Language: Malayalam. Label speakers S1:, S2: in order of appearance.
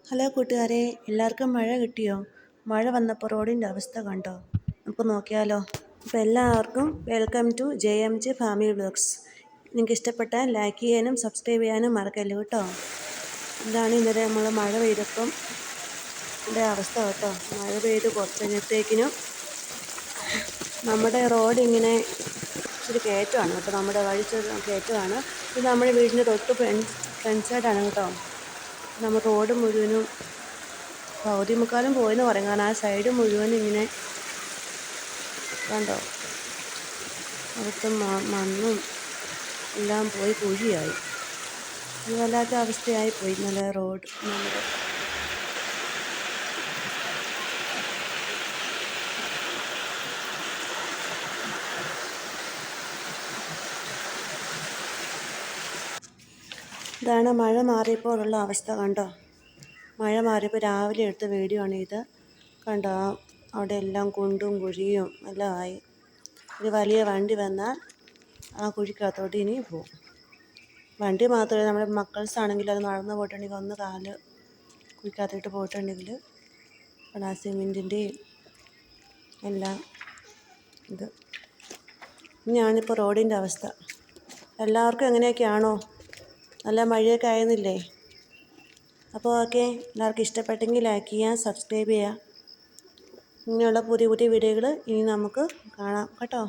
S1: ഹലോ കൂട്ടുകാരെ, എല്ലാവർക്കും മഴ കിട്ടിയോ? മഴ വന്നപ്പോൾ റോഡിൻ്റെ അവസ്ഥ കണ്ടോ? നമുക്ക് നോക്കിയാലോ. അപ്പോൾ എല്ലാവർക്കും welcome to JMG family vlogs. നിങ്ങൾക്ക് ഇഷ്ടപ്പെട്ടാൽ ലൈക്ക് ചെയ്യാനും സബ്സ്ക്രൈബ് ചെയ്യാനും മറക്കല്ലോ കേട്ടോ. ഇതാണ് ഇന്നലെ നമ്മൾ മഴ പെയ്തപ്പം അവസ്ഥ കേട്ടോ. മഴ പെയ്ത് കുറച്ച് കഴിഞ്ഞത്തേക്കിനും നമ്മുടെ റോഡ് ഇങ്ങനെ ഇച്ചിരി കയറ്റമാണ് കേട്ടോ. നമ്മുടെ വഴി കയറ്റമാണ്. ഇത് നമ്മുടെ വീടിൻ്റെ തൊട്ട് ഫ്രണ്ട് സൈഡാണ് കേട്ടോ. നമ്മൾ റോഡ് മുഴുവനും പകുതി മുക്കാലും പോയെന്ന് പറയും. കാരണം ആ സൈഡ് മുഴുവനും ഇങ്ങനെ കണ്ടോ, അവിടുത്തെ മണ്ണും എല്ലാം പോയി കുഴിയായി. അത് വല്ലാത്ത അവസ്ഥയായി പോയി നല്ല റോഡ്. നമ്മുടെ ഇതാണ് മഴ മാറിയപ്പോഴുള്ള അവസ്ഥ കണ്ടോ. മഴ മാറിയപ്പോൾ രാവിലെ എടുത്ത വീഡിയോ ആണ് ഇത്. കണ്ടോ, അവിടെ എല്ലാം കുണ്ടും കുഴിയും എല്ലാം ആയി. ഒരു വലിയ വണ്ടി വന്നാൽ ആ കുഴിക്കകത്തോട്ട് ഇനി പോകും. വണ്ടി മാത്രമല്ല, നമ്മുടെ മക്കൾസ് ആണെങ്കിൽ അത് നടന്നു പോയിട്ടുണ്ടെങ്കിൽ ഒന്ന് കാല് കുഴിക്കകത്തോട്ട് പോയിട്ടുണ്ടെങ്കിൽ ആ സിമെൻറ്റിൻ്റെയും എല്ലാം ഇത്. ഇനിയാണിപ്പോൾ റോഡിൻ്റെ അവസ്ഥ. എല്ലാവർക്കും എങ്ങനെയൊക്കെയാണോ? നല്ല മഴയൊക്കെ ആയിരുന്നില്ലേ? അപ്പോൾ ഓക്കെ, എല്ലാവർക്കും ഇഷ്ടപ്പെട്ടെങ്കിൽ ലൈക്ക് ചെയ്യുക, സബ്സ്ക്രൈബ് ചെയ്യുക. ഇങ്ങനെയുള്ള പുതിയ പുതിയ വീഡിയോകൾ ഇനി നമുക്ക് കാണാം കേട്ടോ.